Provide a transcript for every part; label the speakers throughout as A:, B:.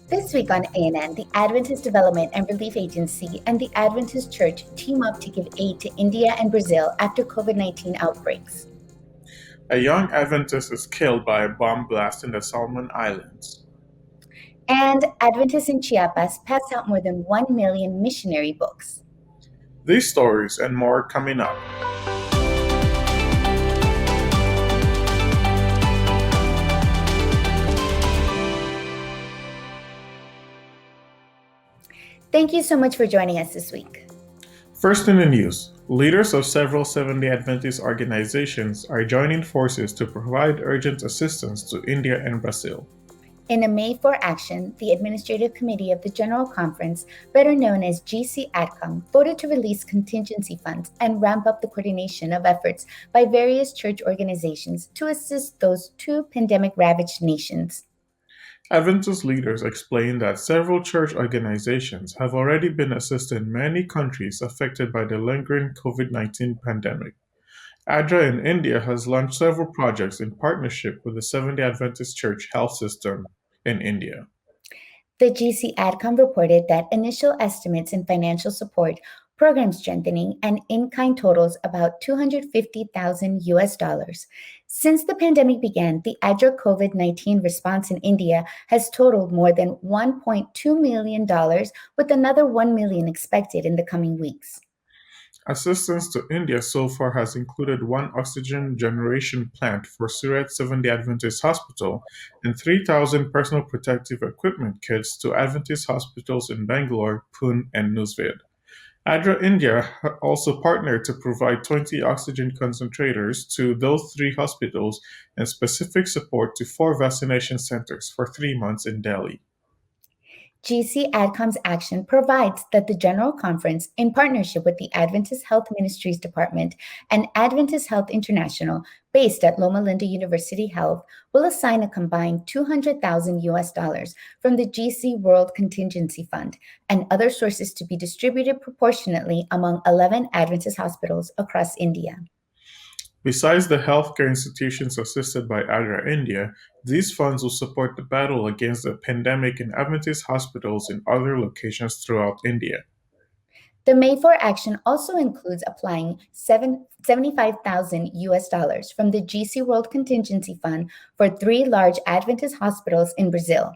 A: This week on ANN, the Adventist Development and Relief Agency and the Adventist Church team up to give aid to India and Brazil after COVID-19 outbreaks.
B: A young Adventist is killed by a bomb blast in the Solomon Islands.
A: And Adventists in Chiapas pass out more than 1 million missionary books.
B: These stories and more coming up.
A: Thank you so much for joining us this week.
B: First in the news, leaders of several Seventh-day Adventist organizations are joining forces to provide urgent assistance to India and Brazil.
A: In a May 4 action, the Administrative Committee of the General Conference, better known as GC ADCOM, voted to release contingency funds and ramp up the coordination of efforts by various church organizations to assist those two pandemic-ravaged nations.
B: Adventist leaders explained that several church organizations have already been assisting many countries affected by the lingering COVID-19 pandemic. ADRA in India has launched several projects in partnership with the Seventh-day Adventist Church health system in India.
A: The GC ADCOM reported that initial estimates in financial support, program strengthening, and in-kind totals about $250,000. Since the pandemic began, the ADRA COVID-19 response in India has totaled more than $1.2 million, with another $1 million expected in the coming weeks.
B: Assistance to India so far has included one oxygen generation plant for Surat Seventh-day Adventist Hospital and 3,000 personal protective equipment kits to Adventist hospitals in Bangalore, Pune, and Nusvid. ADRA India also partnered to provide 20 oxygen concentrators to those three hospitals and specific support to 4 vaccination centers for 3 months in Delhi.
A: GC ADCOM's action provides that the General Conference, in partnership with the Adventist Health Ministries Department and Adventist Health International, based at Loma Linda University Health, will assign a combined $200,000 from the GC World Contingency Fund and other sources to be distributed proportionately among 11 Adventist hospitals across India.
B: Besides the healthcare institutions assisted by ADRA India, these funds will support the battle against the pandemic in Adventist hospitals in other locations throughout India.
A: The May 4 action also includes applying $75,000 from the GC World Contingency Fund for 3 large Adventist hospitals in Brazil.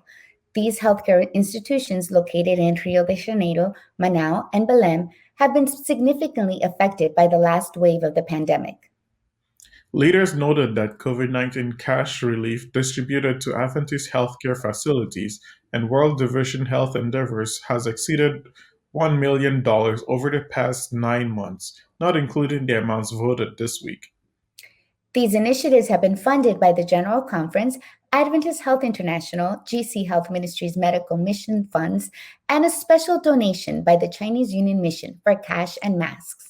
A: These healthcare institutions located in Rio de Janeiro, Manaus, and Belém have been significantly affected by the last wave of the pandemic.
B: Leaders noted that COVID-19 cash relief distributed to Adventist healthcare facilities and World Division Health endeavors has exceeded $1 million over the past 9 months, not including the amounts voted this week.
A: These initiatives have been funded by the General Conference, Adventist Health International, GC Health Ministries Medical Mission Funds, and a special donation by the Chinese Union Mission for cash and masks.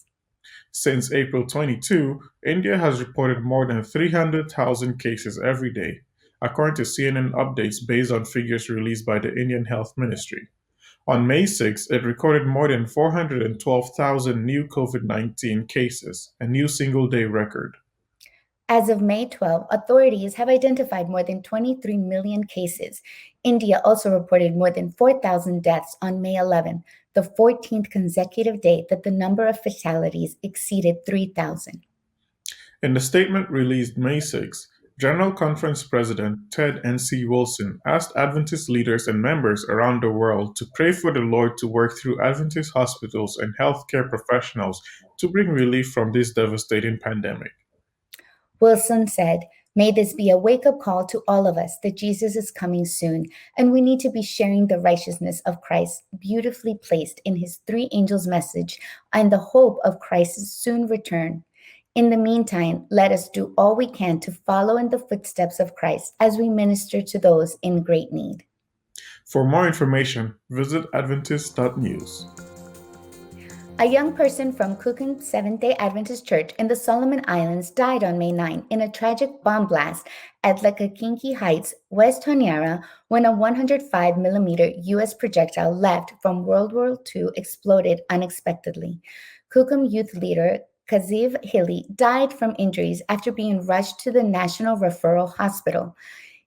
B: Since April 22, India has reported more than 300,000 cases every day, according to CNN updates based on figures released by the Indian Health Ministry. On May 6, it recorded more than 412,000 new COVID-19 cases, a new single-day record.
A: As of May 12, authorities have identified more than 23 million cases. India also reported more than 4,000 deaths on May 11, the 14th consecutive day that the number of fatalities exceeded 3,000.
B: In the statement released May 6, General Conference President Ted N.C. Wilson asked Adventist leaders and members around the world to pray for the Lord to work through Adventist hospitals and healthcare professionals to bring relief from this devastating pandemic.
A: Wilson said, "May this be a wake-up call to all of us that Jesus is coming soon, and we need to be sharing the righteousness of Christ beautifully placed in his 3 angels' message and the hope of Christ's soon return. In the meantime, let us do all we can to follow in the footsteps of Christ as we minister to those in great need."
B: For more information, visit adventist.news.
A: A young person from Kukum Seventh-day Adventist Church in the Solomon Islands died on May 9 in a tragic bomb blast at Lengakiki Heights, West Honiara, when a 105mm U.S. projectile left from World War II exploded unexpectedly. Kukum youth leader Raziv Hilly died from injuries after being rushed to the National Referral Hospital.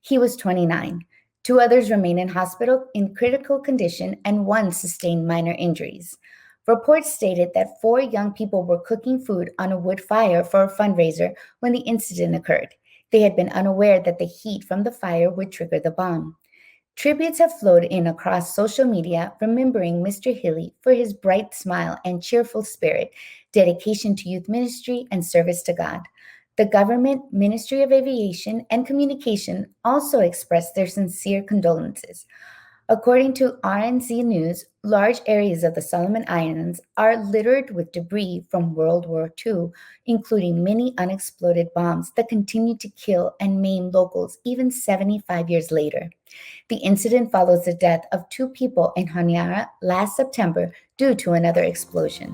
A: He was 29. Two others remain in hospital in critical condition, and one sustained minor injuries. Reports stated that four young people were cooking food on a wood fire for a fundraiser when the incident occurred. They had been unaware that the heat from the fire would trigger the bomb. Tributes have flowed in across social media, remembering Mr. Hilly for his bright smile and cheerful spirit, dedication to youth ministry, and service to God. The government, Ministry of Aviation, and Communication also expressed their sincere condolences. According to RNC News, large areas of the Solomon Islands are littered with debris from World War II, including many unexploded bombs that continue to kill and maim locals even 75 years later. The incident follows the death of two people in Honiara last September due to another explosion.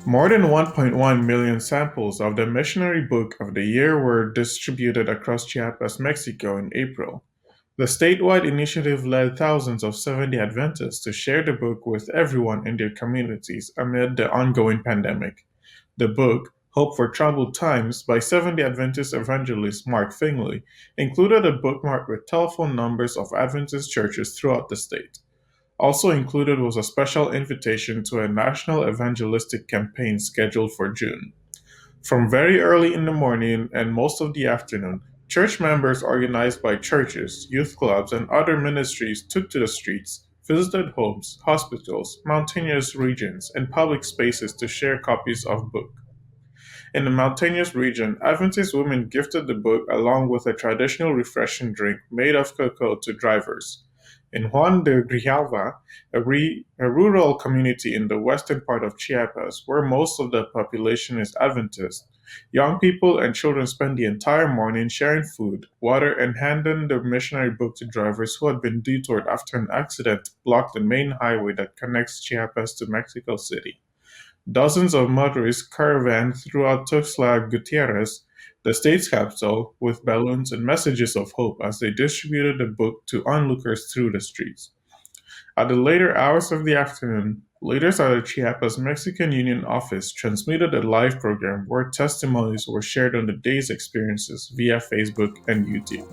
B: More than 1.1 million samples of the Missionary Book of the Year were distributed across Chiapas, Mexico in April. The statewide initiative led thousands of Seventh-day Adventists to share the book with everyone in their communities amid the ongoing pandemic. The book, Hope for Troubled Times, by Seventh-day Adventist evangelist Mark Finley, included a bookmark with telephone numbers of Adventist churches throughout the state. Also included was a special invitation to a national evangelistic campaign scheduled for June. From very early in the morning and most of the afternoon, church members organized by churches, youth clubs, and other ministries took to the streets, visited homes, hospitals, mountainous regions, and public spaces to share copies of book. In the mountainous region, Adventist women gifted the book along with a traditional refreshing drink made of cocoa to drivers. In Juan de Grijalva, a rural community in the western part of Chiapas, where most of the population is Adventist, young people and children spent the entire morning sharing food, water, and handing the missionary book to drivers who had been detoured after an accident blocked the main highway that connects Chiapas to Mexico City. Dozens of motorists caravaned throughout Tuxtla Gutierrez, the state's capital, with balloons and messages of hope as they distributed the book to onlookers through the streets. At the later hours of the afternoon, leaders at the Chiapas Mexican Union office transmitted a live program where testimonies were shared on the day's experiences via Facebook and YouTube.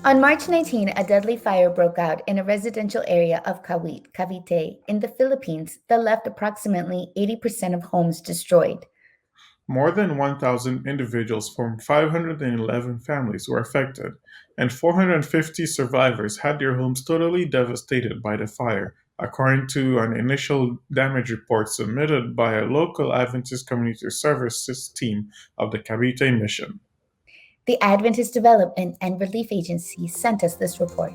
A: On March 19, a deadly fire broke out in a residential area of Cavite, in the Philippines that left approximately 80% of homes destroyed.
B: More than 1,000 individuals from 511 families were affected, and 450 survivors had their homes totally devastated by the fire, according to an initial damage report submitted by a local Adventist Community Services team of the Cavite Mission.
A: The Adventist Development and Relief Agency sent us this report.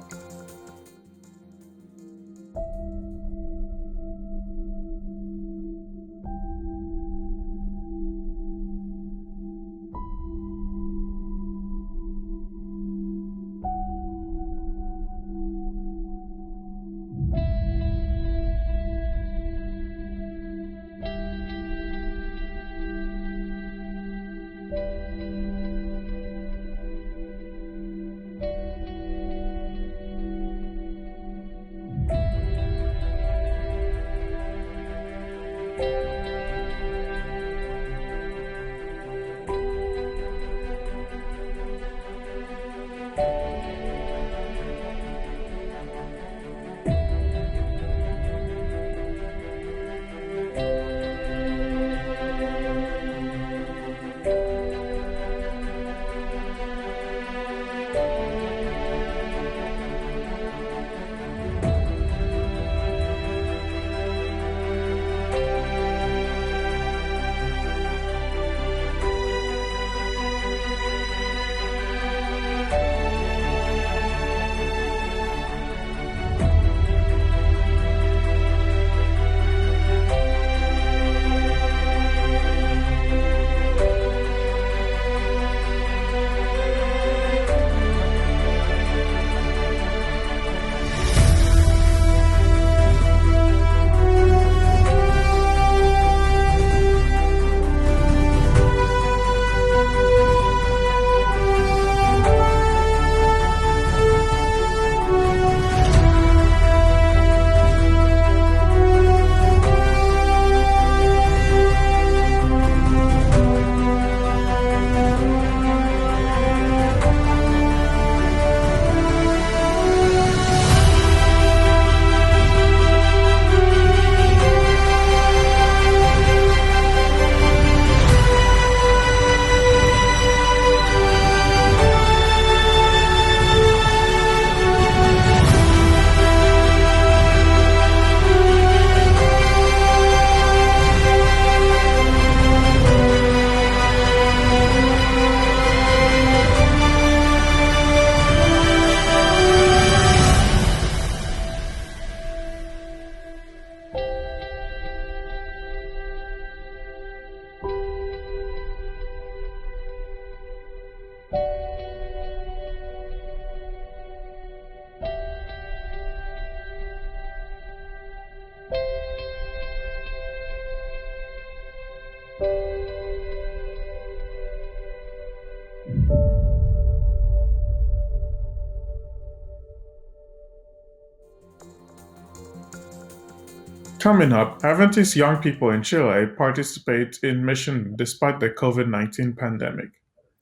B: Coming up, Adventist young people in Chile participate in mission despite the COVID-19 pandemic.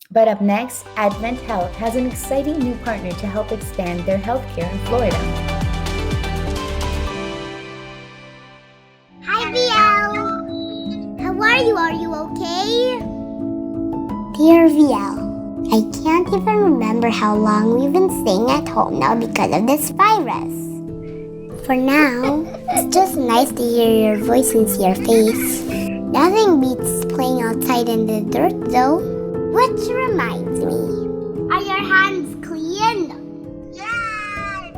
A: But up next, Advent Health has an exciting new partner to help expand their healthcare in Florida.
C: Hi, VL. How are you? Are you okay? Dear VL, I can't even remember how long we've been staying at home now because of this virus. For now, it's just nice to hear your voice and see your face. Nothing beats playing outside in the dirt, though. Which reminds me, are your hands clean? Yes!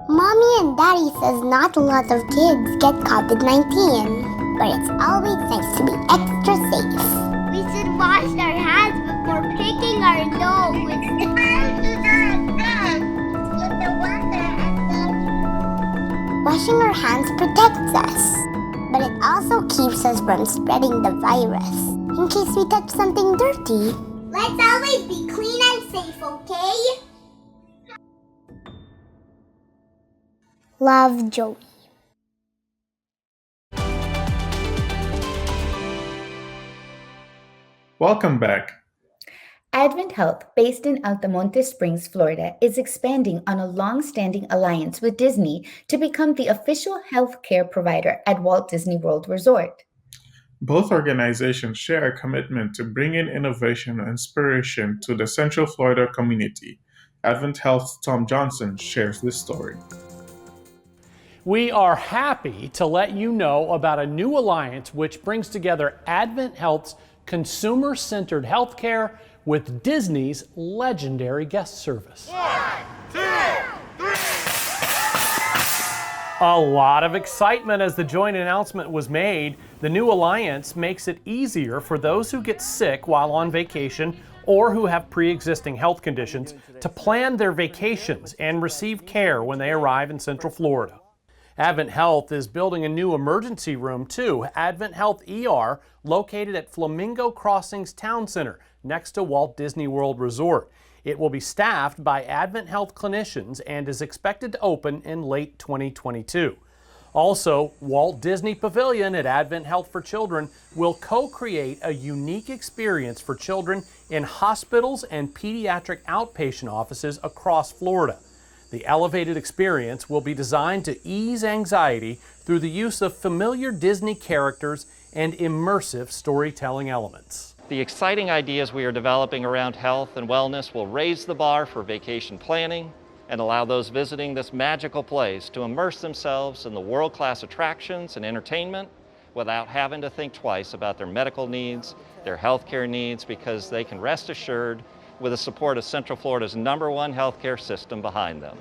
C: Mommy and Daddy says not a lot of kids get COVID-19, but it's always nice to be extra safe. We should wash our hands before picking our nose. Washing our hands protects us, but it also keeps us from spreading the virus. In case we touch something dirty. Let's always be clean and safe, okay? Love, Joey.
B: Welcome back.
A: Advent Health, based in Altamonte Springs, Florida, is expanding on a long-standing alliance with Disney to become the official healthcare provider at Walt Disney World Resort.
B: Both organizations share a commitment to bringing innovation and inspiration to the Central Florida community. Advent Health's Tom Johnson shares this story.
D: We are happy to let you know about a new alliance which brings together Advent Health's consumer-centered healthcare with Disney's legendary guest service.
E: 1, 2, 3.
D: A lot of excitement as the joint announcement was made. The new alliance makes it easier for those who get sick while on vacation or who have pre-existing health conditions to plan their vacations and receive care when they arrive in Central Florida. Advent Health is building a new emergency room too, Advent Health ER, located at Flamingo Crossings Town Center next to Walt Disney World Resort. It will be staffed by Advent Health clinicians and is expected to open in late 2022. Also, Walt Disney Pavilion at Advent Health for Children will co-create a unique experience for children in hospitals and pediatric outpatient offices across Florida. The elevated experience will be designed to ease anxiety through the use of familiar Disney characters and immersive storytelling elements.
F: The exciting ideas we are developing around health and wellness will raise the bar for vacation planning and allow those visiting this magical place to immerse themselves in the world-class attractions and entertainment without having to think twice about their medical needs, their healthcare needs, because they can rest assured with the support of Central Florida's #1 healthcare system behind them.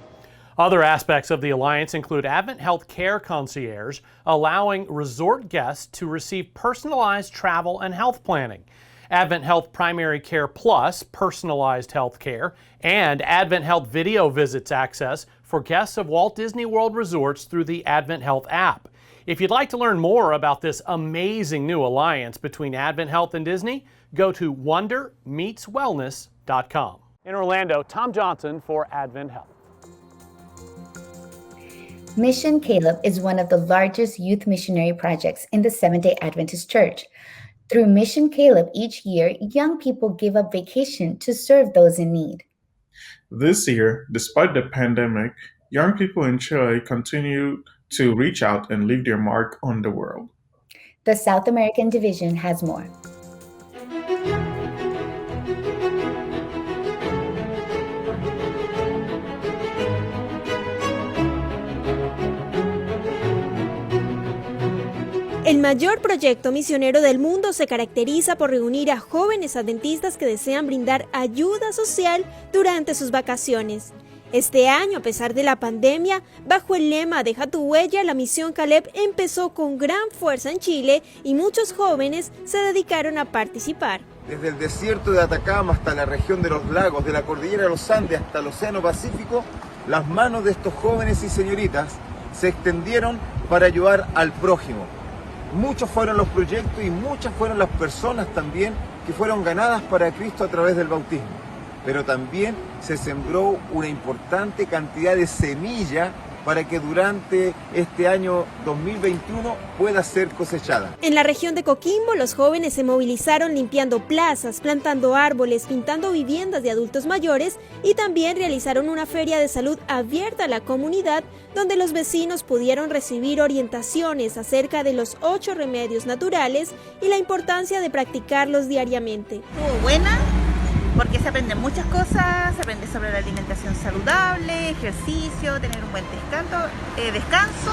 D: Other aspects of the alliance include Advent Health Care Concierge, allowing resort guests to receive personalized travel and health planning, Advent Health Primary Care Plus, personalized health care, and Advent Health Video Visits access for guests of Walt Disney World Resorts through the Advent Health app. If you'd like to learn more about this amazing new alliance between Advent Health and Disney, go to wondermeetswellness.com. In Orlando, Tom Johnson for Advent Health.
A: Mission Caleb is one of the largest youth missionary projects in the Seventh-day Adventist Church. Through Mission Caleb each year, young people give up vacation to serve those in need.
B: This year, despite the pandemic, young people in Chile continue to reach out and leave their mark on the world.
A: The South American Division has more.
G: El mayor proyecto misionero del mundo se caracteriza por reunir a jóvenes adventistas que desean brindar ayuda social durante sus vacaciones. Este año, a pesar de la pandemia, bajo el lema Deja tu huella, la misión Caleb empezó con gran fuerza en Chile y muchos jóvenes se dedicaron a participar.
H: Desde el desierto de Atacama hasta la región de los lagos, de la cordillera de los Andes hasta el Océano Pacífico, las manos de estos jóvenes y señoritas se extendieron para ayudar al prójimo. Muchos fueron los proyectos y muchas fueron las personas también que fueron ganadas para Cristo a través del bautismo. Pero también se sembró una importante cantidad de semilla para que durante este año 2021 pueda ser cosechada.
G: En la región de Coquimbo, los jóvenes se movilizaron limpiando plazas, plantando árboles, pintando viviendas de adultos mayores y también realizaron una feria de salud abierta a la comunidad donde los vecinos pudieron recibir orientaciones acerca de los 8 remedios naturales y la importancia de practicarlos diariamente.
I: Estuvo buena porque se aprenden muchas cosas, se aprende sobre la alimentación saludable, ejercicio, tener un buen descanso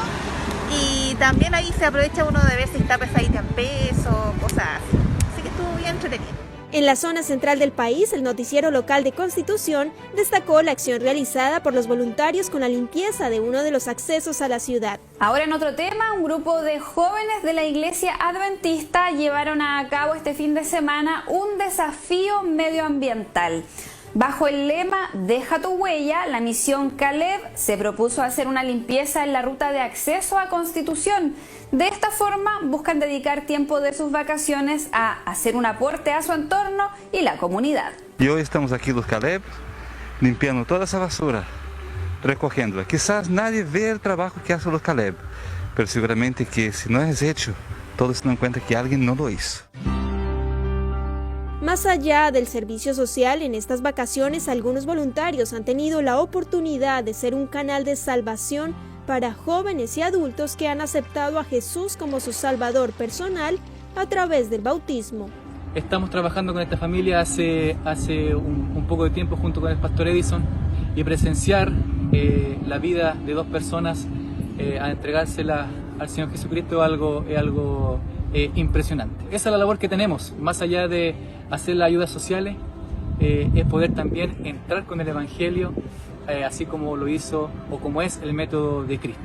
I: y también ahí se aprovecha uno de ver si está pesadita en peso, cosas así. Así que estuvo bien entretenido.
G: En la zona central del país, el noticiero local de Constitución destacó la acción realizada por los voluntarios con la limpieza de uno de los accesos a la ciudad.
J: Ahora en otro tema, un grupo de jóvenes de la iglesia adventista llevaron a cabo este fin de semana un desafío medioambiental. Bajo el lema Deja tu huella, la misión Caleb se propuso hacer una limpieza en la ruta de acceso a Constitución. De esta forma buscan dedicar tiempo de sus vacaciones a hacer un aporte a su entorno y la comunidad.
K: Y hoy estamos aquí los Caleb limpiando toda esa basura, recogiéndola. Quizás nadie ve el trabajo que hacen los Caleb, pero seguramente que si no es hecho, todos se dan cuenta que alguien no lo hizo.
G: Más allá del servicio social, en estas vacaciones algunos voluntarios han tenido la oportunidad de ser un canal de salvación para jóvenes y adultos que han aceptado a Jesús como su Salvador personal a través del bautismo.
L: Estamos trabajando con esta familia hace un poco de tiempo junto con el pastor Edison y presenciar la vida de 2 personas a entregársela al Señor Jesucristo es algo impresionante. Esa es la labor que tenemos, más allá de hacer las ayudas sociales, es poder también entrar con el Evangelio, así como lo hizo o como es el método de Cristo.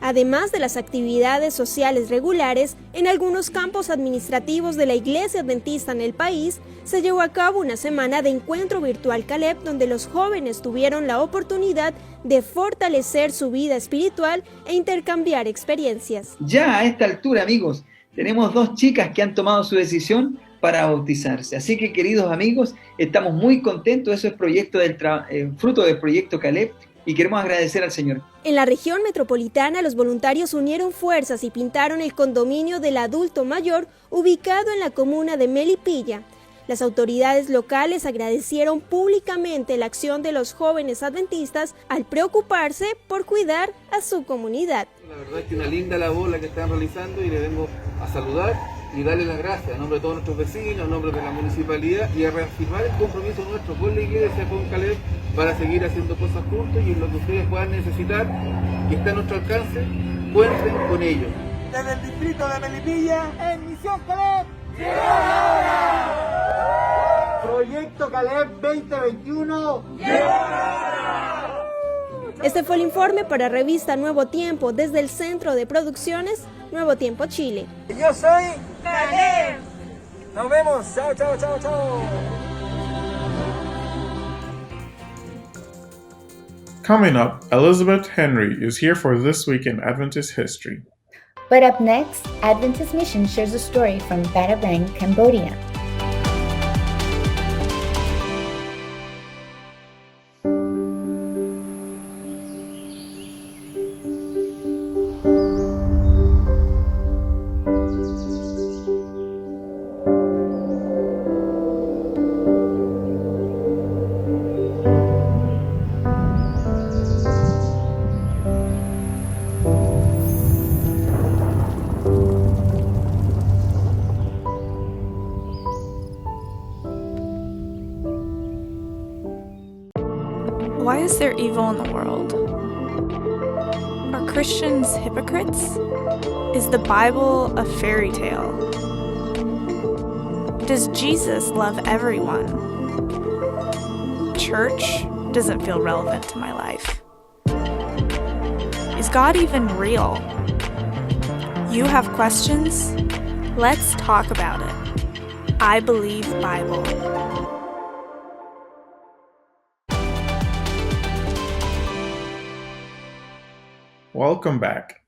G: Además de las actividades sociales regulares, en algunos campos administrativos de la Iglesia Adventista en el país, se llevó a cabo una semana de encuentro virtual Caleb, donde los jóvenes tuvieron la oportunidad de fortalecer su vida espiritual e intercambiar experiencias.
M: Ya a esta altura, amigos, tenemos 2 chicas que han tomado su decisión para bautizarse. Así que, queridos amigos, estamos muy contentos. Eso es fruto del proyecto Caleb y queremos agradecer al Señor.
G: En la región metropolitana, los voluntarios unieron fuerzas y pintaron el condominio del adulto mayor ubicado en la comuna de Melipilla. Las autoridades locales agradecieron públicamente la acción de los jóvenes adventistas al preocuparse por cuidar a su comunidad.
N: La verdad es que una linda labor la que están realizando y le vengo a saludar y darle las gracias a nombre de todos nuestros vecinos, a nombre de la municipalidad y a reafirmar el compromiso nuestro con la iglesia, con Caleb, para seguir haciendo cosas juntos y en lo que ustedes puedan necesitar, que está a nuestro alcance, cuenten con ellos.
E: Desde el distrito de Melipilla, en Misión Caleb, llegó la hora. Proyecto Caleb 2021, llegó la hora.
G: Este fue el informe para revista Nuevo Tiempo desde el Centro de Producciones Nuevo Tiempo Chile.
E: Yo soy Caleb. Nos vemos. Chao, chao, chao, chao.
B: Coming up, Elizabeth Henry is here for This Week in Adventist History.
A: But up next, Adventist Mission shares a story from Battambang, Cambodia.
O: Why is there evil in the world? Are Christians hypocrites? Is the Bible a fairy tale? Does Jesus love everyone? Church doesn't feel relevant to my life. Is God even real? You have questions? Let's talk about it. I Believe Bible.
B: Welcome back.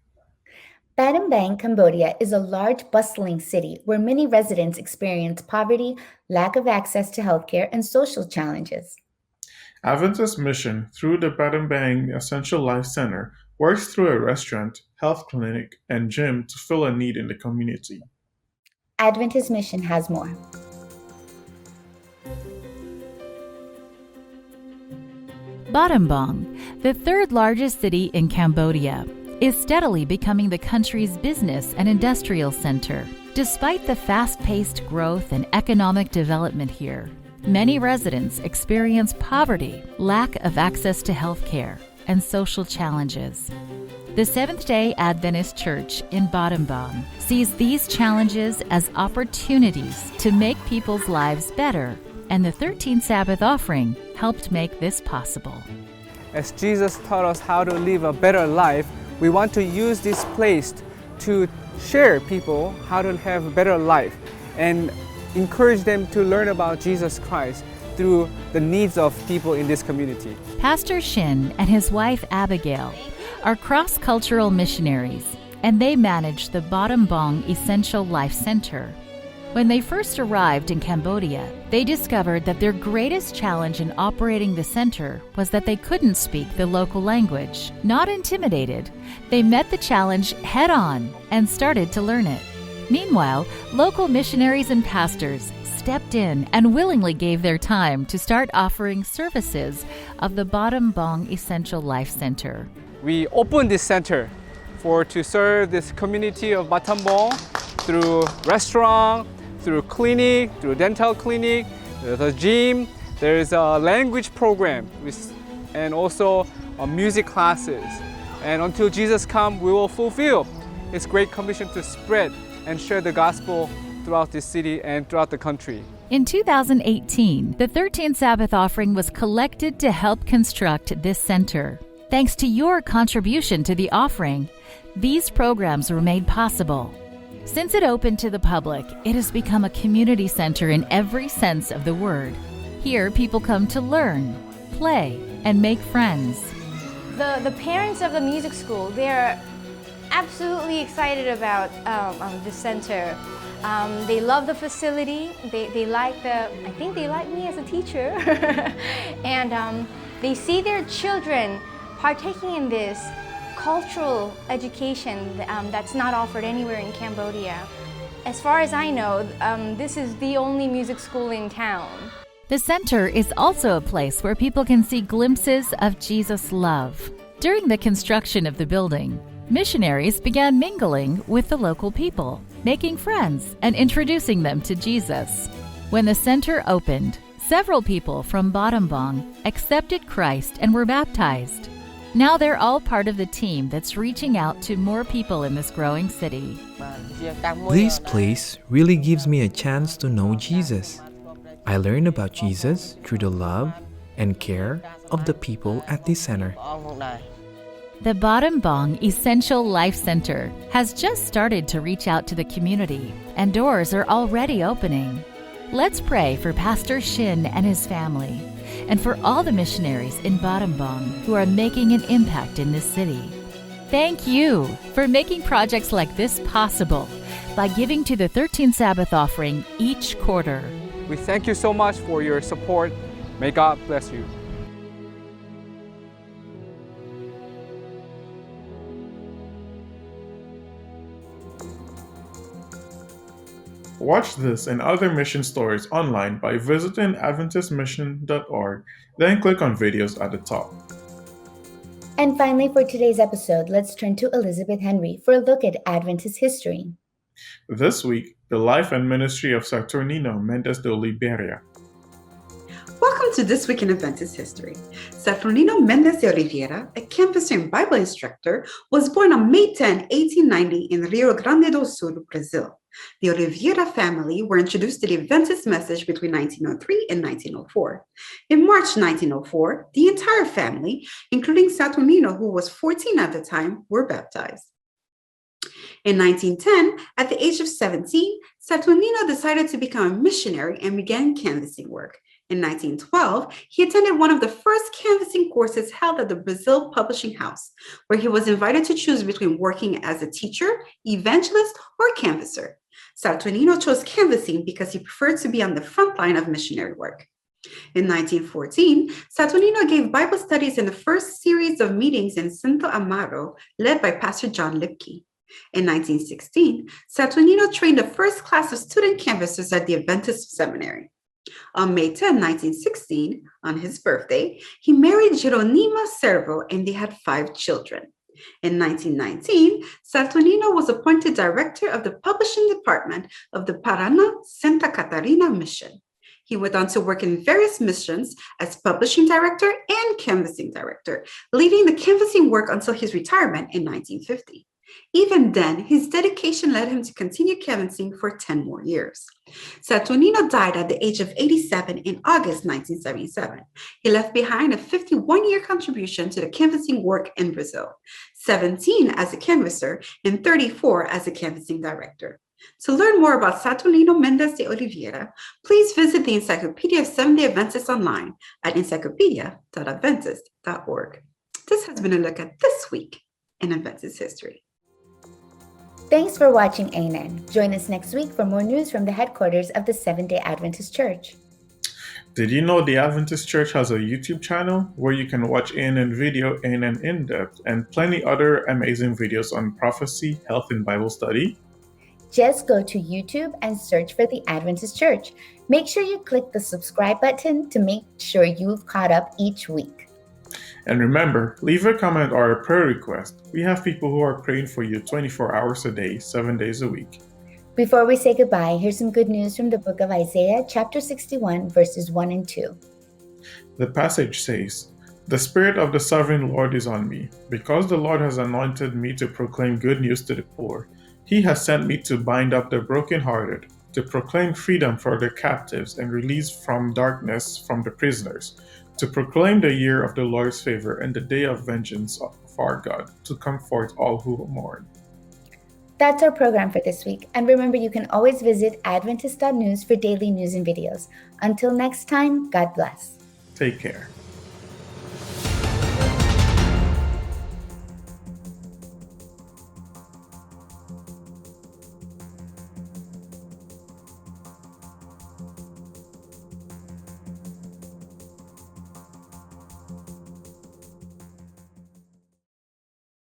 A: Battambang, Cambodia is a large, bustling city where many residents experience poverty, lack of access to healthcare, and social challenges.
B: Adventist Mission, through the Battambang Essential Life Center, works through a restaurant, health clinic, and gym to fill a need in the community.
A: Adventist Mission has more.
P: Battambang, the third largest city in Cambodia, is steadily becoming the country's business and industrial center. Despite the fast-paced growth and economic development here, many residents experience poverty, lack of access to health care, and social challenges. The Seventh-day Adventist Church in Battambang sees these challenges as opportunities to make people's lives better, and the 13th Sabbath offering helped make this possible.
Q: As Jesus taught us how to live a better life, we want to use this place to share people how to have a better life and encourage them to learn about Jesus Christ through the needs of people in this community.
P: Pastor Shin and his wife Abigail are cross-cultural missionaries, and they manage the Battambang Essential Life Center. When they first arrived in Cambodia, they discovered that their greatest challenge in operating the center was that they couldn't speak the local language. Not intimidated, they met the challenge head-on and started to learn it. Meanwhile, local missionaries and pastors stepped in and willingly gave their time to start offering services of the Battambang Essential Life Center.
Q: We opened this center to serve this community of Battambang through restaurant, through clinic, through dental clinic, there's a gym, there's a language program, and also music classes. And until Jesus comes, we will fulfill His great commission to spread and share the gospel throughout this city and throughout the country.
P: In 2018, the 13th Sabbath offering was collected to help construct this center. Thanks to your contribution to the offering, these programs were made possible. Since it opened to the public, it has become a community center in every sense of the word. Here, people come to learn, play, and make friends.
R: The parents of the music school, they're absolutely excited about the center. They love the facility. They like I think they like me as a teacher. And they see their children partaking in this cultural education that's not offered anywhere in Cambodia. As far as I know, this is the only music school in town.
P: The center is also a place where people can see glimpses of Jesus' love. During the construction of the building, missionaries began mingling with the local people, making friends and introducing them to Jesus. When the center opened, several people from Battambang accepted Christ and were baptized. Now they're all part of the team that's reaching out to more people in this growing city.
S: This place really gives me a chance to know Jesus. I learn about Jesus through the love and care of the people at this center.
P: The Battambang Essential Life Center has just started to reach out to the community, and doors are already opening. Let's pray for Pastor Shin and his family, and for all the missionaries in Battambang who are making an impact in this city. Thank you for making projects like this possible by giving to the 13th Sabbath offering each quarter.
Q: We thank you so much for your support. May God bless you.
B: Watch this and other mission stories online by visiting AdventistMission.org, then click on videos at the top.
A: And finally, for today's episode, let's turn to Elizabeth Henry for a look at Adventist history.
B: This week, the life and ministry of Saturnino Mendes de Oliveira.
T: Welcome to This Week in Adventist History. Saturnino Mendes de Oliveira, a canvasser and Bible instructor, was born on May 10, 1890 in Rio Grande do Sul, Brazil. The Oliveira family were introduced to the Adventist message between 1903 and 1904. In March 1904, the entire family, including Saturnino, who was 14 at the time, were baptized. In 1910, at the age of 17, Saturnino decided to become a missionary and began canvassing work. In 1912, he attended one of the first canvassing courses held at the Brazil Publishing House, where he was invited to choose between working as a teacher, evangelist, or canvasser. Saturnino chose canvassing because he preferred to be on the front line of missionary work. In 1914, Saturnino gave Bible studies in the first series of meetings in Santo Amaro, led by Pastor John Lipke. In 1916, Saturnino trained the first class of student canvassers at the Adventist Seminary. On May 10, 1916, on his birthday, he married Geronima Servo and they had 5 children. In 1919, Saturnino was appointed director of the publishing department of the Paraná Santa Catarina mission. He went on to work in various missions as publishing director and canvassing director, leading the canvassing work until his retirement in 1950. Even then, his dedication led him to continue canvassing for 10 more years. Saturnino died at the age of 87 in August 1977. He left behind a 51-year contribution to the canvassing work in Brazil, 17 as a canvasser and 34 as a canvassing director. To learn more about Saturnino Mendes de Oliveira, please visit the Encyclopedia of Seventh-day Adventists online at encyclopedia.adventist.org. This has been a look at this week in Adventist history.
A: Thanks for watching ANN. Join us next week for more news from the headquarters of the Seventh-day Adventist Church.
B: Did you know the Adventist Church has a YouTube channel where you can watch ANN video, ANN in-depth, and plenty other amazing videos on prophecy, health, and Bible study?
A: Just go to YouTube and search for the Adventist Church. Make sure you click the subscribe button to make sure you've caught up each week.
B: And remember, leave a comment or a prayer request. We have people who are praying for you 24 hours a day, 7 days a week.
A: Before we say goodbye, here's some good news from the book of Isaiah, chapter 61, verses 1 and 2.
B: The passage says, "The Spirit of the Sovereign Lord is on me, because the Lord has anointed me to proclaim good news to the poor. He has sent me to bind up the brokenhearted, to proclaim freedom for the captives and release from darkness from the prisoners, to proclaim the year of the Lord's favor and the day of vengeance of our God, to comfort all who mourn."
A: That's our program for this week. And remember, you can always visit Adventist.news for daily news and videos. Until next time, God bless.
B: Take care.